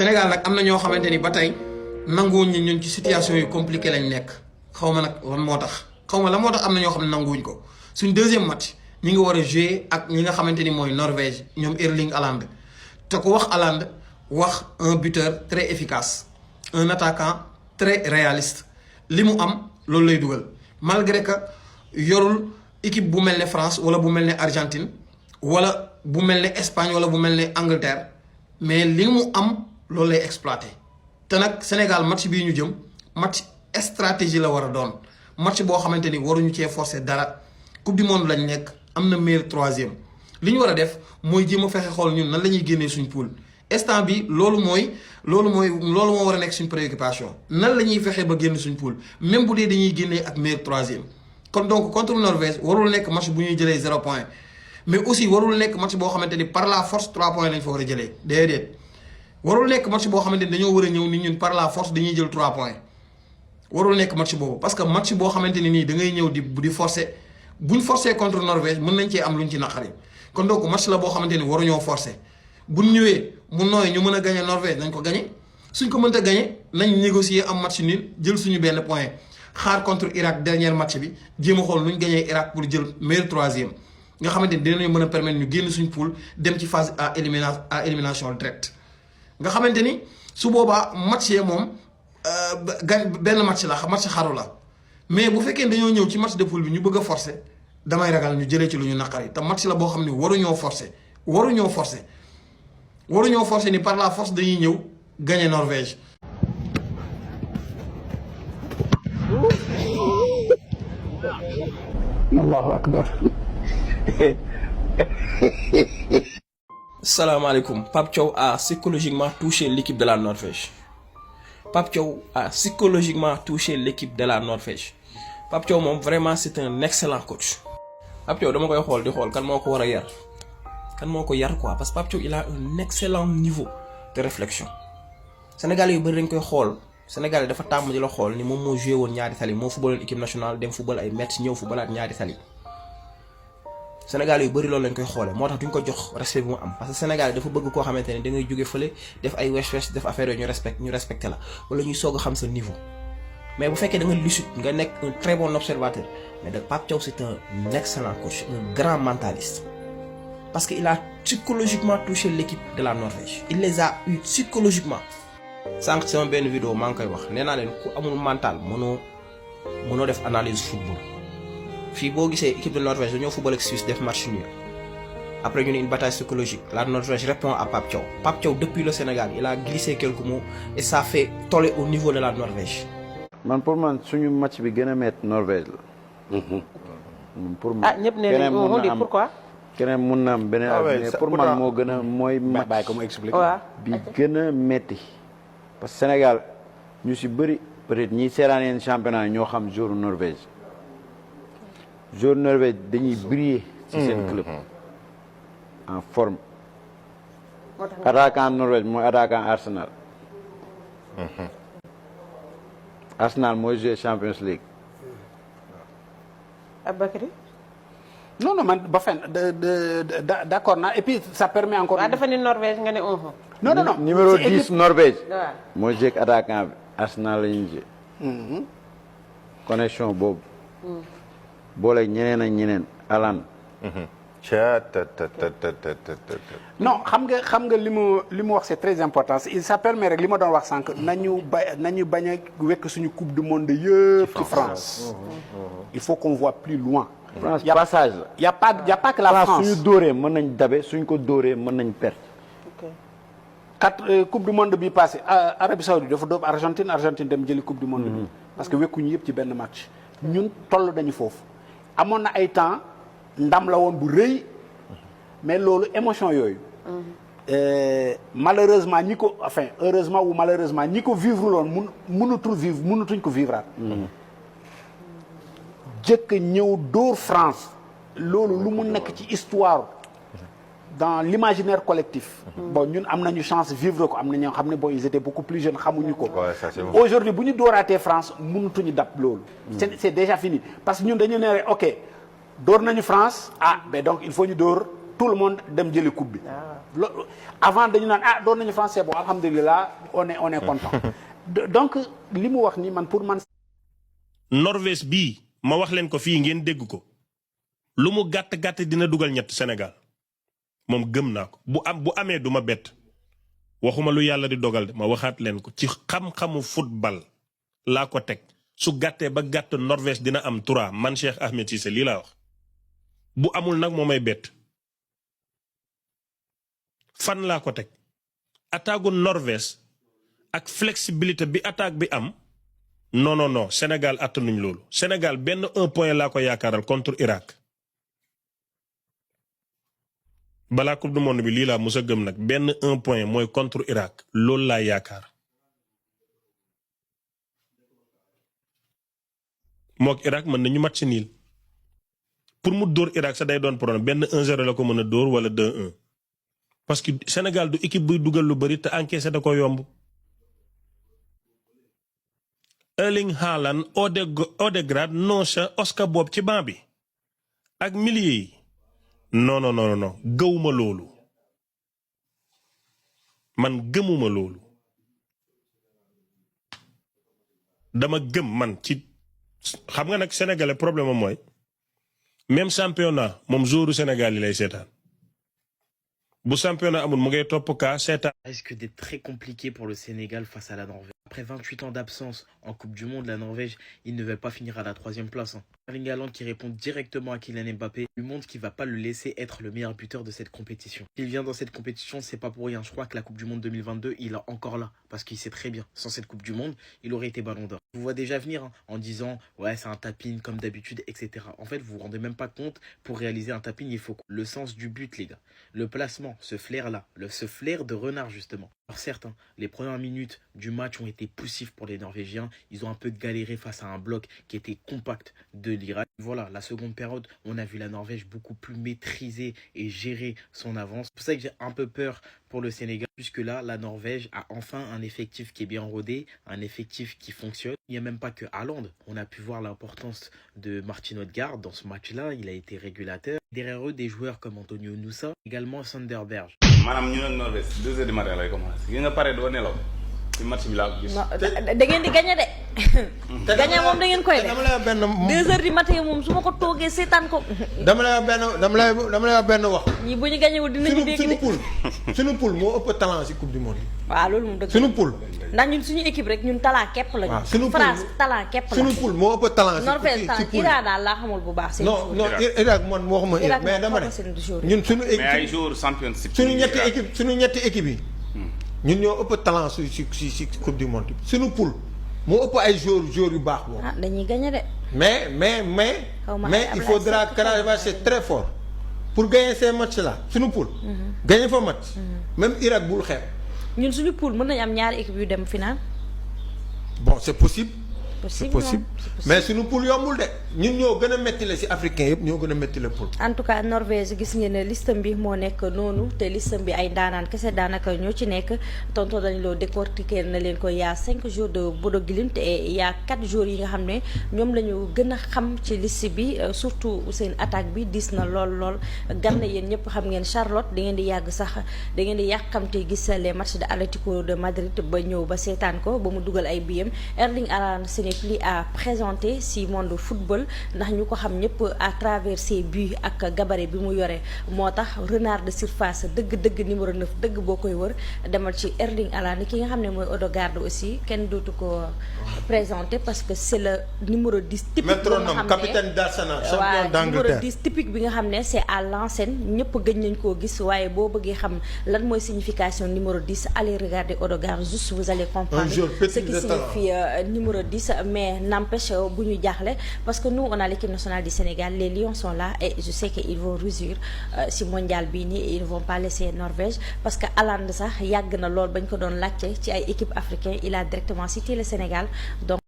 Sénégal nag am na ñoo xamante ni ba tey nanguwuñ ñi ñun ci situation yu compliqué lañ nekk xaw ma nag lan moo tax xaw ma la moo tax am na ñoo xam ne nanguwuñ ko suñ deuxième match ñi ngi war a jouer ak ñi nga xamante ni mooy Norvège ñoom Erling Haaland te ku wax Haaland wax un buteur très efficace un attaquant très réaliste li mu am loolu lay dugal malgré que yorul équipe bu mel ne France wala bu mel ne Argentine wala bu mel ne Espagne wala bu mel ne Angleterre mais li mu am loolu lay exploité te nag Sénégal match bii ñu jëm match stratégie la war a doon match boo xamante ni waruñu cee forcer dara coupe du monde lañ nekk am na meilleur troisième li ñu war a def mooy jéem a fexe xool ñun nan la ñuy génnee suñ poule instant bi loolu moo war a nekk suñ préoccupation nan la ñuy fexe ba génn suñ poule même bu dee dañuy génnee ak meilleur troisième kon donc contre Norvège warul nekk match bu ñuy jëlee 0 point mais aussi warul nekk match boo xamante ni par la force 3 points lañ fa war a jëlee déedéet warul nekk match boo xamante ni dañoo war a ñëw ni ñun par la force dañuy jël 3 points warul nekk match boobu parce que match boo xamante ni nii da ngay ñëw di forcer buñ forcer contre Norvège mën nañ cee am luñ ci naqari kon donc match la boo xamante ni waruñoo forcer buñ ñëwee mu nooy ñu mën a gagné Norvège nañ ko gagné suñ ko mënta gagné nañ négocier am match nul jël suñu benn point xaar contre Irak dernier match bi jéem a xool nuñ gagné Irak pour jël meilleur troisième nga xamante ni dinañu mën a permettre ñu génn suñ poule dem ci phase à élimination directe nga xamante ni su boobaa match yee moom benn match la match xaru la mais bu fekkee dañoo ñëw ci match de poule bi ñu bëgg a forcer damay ragal ñu jëlee ci lu ñu naqari te match la boo xam ne waruñoo forcer ni par la force dañuy ñëw gagner Norvège. Allahu akbar. Salaamaaleykum. Pape Thiaw a psychologiquement touché l'équipe de la Norvège. Pape Thiaw a psychologiquement touché l'équipe de la Norvège. Pape Thiaw moom vraiment c'est un excellent coach. Pape Thiaw dama koy xool di xool kan moo ko war a yar kan moo ko yar quoi parce que Pape Thiaw il a un excellent niveau de réflexion. Sénégalais yu bëri dañ koy xool Sénégalais dafa tàmm di la xool ni moom moo joué woon ñaari tali moo footballoon équipe nationale dem football ay match ñëw footballaat ñaari tali. Sénégalais yu bëri loolu lañ koy xoolee moo tax duñ ko jox respect bu mu am parce que Sénégalais dafa bëgg koo xamante ne da ngay jóge fële def ay wesh def affaire yooyu ñu respecté la wala ñuy soog a xam sa niveau. mais bu fekkee da nga lucide nga nekk un très bon observateur mais de Pape Thiaw c'est un excellent coach un grand mentaliste parce que il a psychologiquement touché l'équipe de la Norvège il les a eu psychologiquement. sànq sama benn vidéo maa ngi koy wax nee naa leen ku amul mental mënoo def analyse football fii boo gisee équipe de Norvège dañoo football ak Suisse def match nul après ñu ne une bataille psychologique la Norvège répond à Pape Thiaw. Pape Thiaw depuis le Sénégal il a glissé quelques mots et ça fait toller au niveau de la Norvège. man pour man suñu match bi gën a métti Norvège la. pour man ñëpp nee nañu on dit pourquoi. keneen mun na am beneen mais pour man moo gën a mooy match bàyyi ko mu expliqué. bi gën a métti parce que Sénégal ñu si bëri peut-être ñi seetaan yenn championnat ñoo xam joueur Norvège dañuy briller ci seen club en forme attaquant Norvège mooy attaquant Arsenal. Arsenal mooy joué Champions League. Aboubacry. non man ba fen d'accord naa et puis ça permet encore. waaw dafa ni Norvège nga ne non. numéro 10 Norvège. waaw mooy joué attaquant bi Arsenal la ñuy joué. connexion boobu. boole ñeneen ak ñeneen Haaland. non xam nga li mu wax c'est très important ça permet rek li ma doon wax sànq nañu bañ a wekk suñu coupe du monde yëpp ci France. il faut qu'on voit plus loin. France passage la. y a pas que la France suñu dóoree mën nañ dabe suñ ko dóoree mën nañ perte. coupe du monde bi passé Arabie Saoudite dafa dóob Argentine dem jëli coupe du monde bi. parce que wekkuñu yëpp ci benn match. ñun toll dañu foofu amoon na ay temps ndam la woon bu rëy mais loolu émotion yooyu. malheureusement heureusement ou malheureusement ñi ko vivre loon mënutuñ ko vivraat. jëkk ñëw dóor France loolu lu mu nekk ci histoire dans l'imaginaire collectif. bon ñun am nañu chance vivre ko am na ñoo xam ne bon ils étaient beaucoup plus jeunes xamuñu ko. aujourd'hui bu ñu dóoraatee France mënutuñu dab loolu. c'est déjà fini parce que ñun dañu ne ok dóor nañu France mais donc il faut ñu dóor tout le monde dem jëli coupe bi. loolu avant dañu naan doon nañu français bon alhamdulilah on est content. donc li mu wax ni man pour man. Norvège bii ma wax leen ko fii ngeen dégg ko lu mu gàtt gàtt dina dugal ñett Sénégal moom gëm naa ko bu amee du ma bett waxuma lu yàlla di dogal de ma waxaat leen ko ci xam-xamu football laa ko teg su gàttee ba gàtt Norvège dina am 3 man Cheikh Ahmed Cissé lii laa wax bu amul nag moo may bett fan laa ko teg attaque Norvège ak flexibilité bi attaque bi am non Sénégal attanuñ loolu Sénégal benn 1 point laa ko yaakaaral contre Irak balaa coupe du monde bi lii laa mos a gëm nag benn 1 point mooy contre Irak loolu laa yaakaar mook Irak mën nañu match nul pour mu dóor Irak sa day doon problème benn 1-0 la ko mën a dóor wala 2-1 parce que Sénégal du équipe buy dugal lu bari te encaissé da ko yomb. Erling Haaland Odegaard Noosa Oscar Bob ci banc bi ak milieu yi non gëwuma loolu man gëmuma loolu dama gëm man ci xam nga nag sénégalais problème am mooy même championnat moom joueur Sénégal yi lay seetaan bu championnat amul mu ngay topp kaa seetaan. Risque d'être très compliqué pour le Sénégal face à la Norvège. Après 28 ans d'absence en Coupe du Monde, la Norvège, ils ne veulent pas finir à la 3e place. Erling Haaland qui répond directement à Kylian Mbappé lui montre qu'il ne va pas le laisser être le meilleur buteur de cette compétition. S'il vient dans cette compétition, c'est pas pour rien. Je crois que la Coupe du Monde 2022, il est encore là. Parce qu'il sait très bien, sans cette Coupe du Monde, il aurait été ballon d'or. Vous voyez déjà venir en disant « Ouais, c'est un tap-in comme d'habitude, etc. » En fait, vous vous rendez même pas compte, pour réaliser un tap-in, il faut le sens du but, les gars. Le placement, ce flair-là, ce flair de renard, justement. Alors certes, les premières minutes du match ont été poussives pour les Norvégiens. Ils ont un peu galéré face à un bloc qui était compact de l'Irak. Voilà, la seconde période, on a vu la Norvège beaucoup plus maîtriser et gérer son avance. C'est pour ça que j'ai un peu peur pour le Sénégal, puisque là, la Norvège a enfin un effectif qui est bien rodé, un effectif qui fonctionne. Il n'y a même pas que Haaland. On a pu voir l'importance de Martin Odegaard dans ce match-là. Il a été régulateur. Derrière eux, des joueurs comme Antonio Nusa, également Sanderberg. maanaam ñu ne Norvège 2 heures du matin lay commencé gi nga pare doo nelaw ci match bi laa ko gis. da ngeen di gagné de. gagné moom da ngeen koy def. dama lay wax benn 2 heures du matin moom su ma ko toogee seetaan ko. dama lay wax benn wax. ñii bu ñu gagné wul dinañu dégg de. suñu poule moo ëpp talent ci coupe du monde. waaw loolu moom dëgg suñu poule. ndax ñun suñu équipe rek ñun talent képp lañu. waaw suñu France talent képp la. suñu poule moo ëpp talent. Norvège talent Irak daal laa xamul bu baax. non Irak man waxuma Irak mais dama ne ñun suñu équipe mais ay joueurs championship. suñu ñetti équipe yi. ñun ñoo ëpp talent ci coupe du monde bi suñu poule moo ëpp ay joueurs yu baax boobu. dañuy gagné de. mais il faudra cravacher très fort pour gagner ces matchs là suñu poule. gagner fa match. même Irak bul xeeb. ñun suñu poule mën nañu am ñaari équipe yu dem final. bon c'est possible. c'est possible mais suñu poule yombul de ñun ñoo gën a métti la ci africain yëpp ñoo gën a métti la poule. en tout cas Norvège gis ngeen ne listam bi moo nekk noonu te listam bi ay ndaanaan kese daanaka ñoo ci nekk tonton dañu loo décortiquer na leen ko y a 5 jours de Bodo Glimt et y a 4 jours yi nga xam ne ñoom la ñu gën a xam ci liste bi surtout seen attaque bi diis na lool ganna yéen ñëpp xam ngeen Charlotte da ngeen di yàgg sax da ngeen di yàkkamte gis les matchs de Atlético de Madrid ba ñëw ba seetaan ko ba mu dugal ay biyam Erling Haaland plus à présenter si monde football ndax ñu ko xam ñëpp à travers ses buts ak gabarit bi mu yore moo tax renard de surface dëgg numéro 9 dëgg boo koy wër demal ci Erling Haaland ki nga xam ne mooy Odegaard aussi kenn dootu ko présenter parce que c'est le numéro 10 typique métronome capitaine d'Arsenal champion d'Angleterre numéro 10 typique bi nga xam ne c'est à l'ancienne ñëpp gëj nañ koo gis waaye boo bëggee xam lan mooy signification numéro 10 allez regarder Odegaard juste vous allez comprendre ce qui signifie numéro 10 mais n'empêche bu ñu jaaxle parce que nous on a l'équipe nationale du Sénégal les Lions sont là et je sais que ils vont réussir si mondial bii nii ils ne vont pas laisser Norvège parce que Haaland sax yàgg na lool bañ ko doon laajte ci ay équipe africaine il a directement cité le Sénégal donc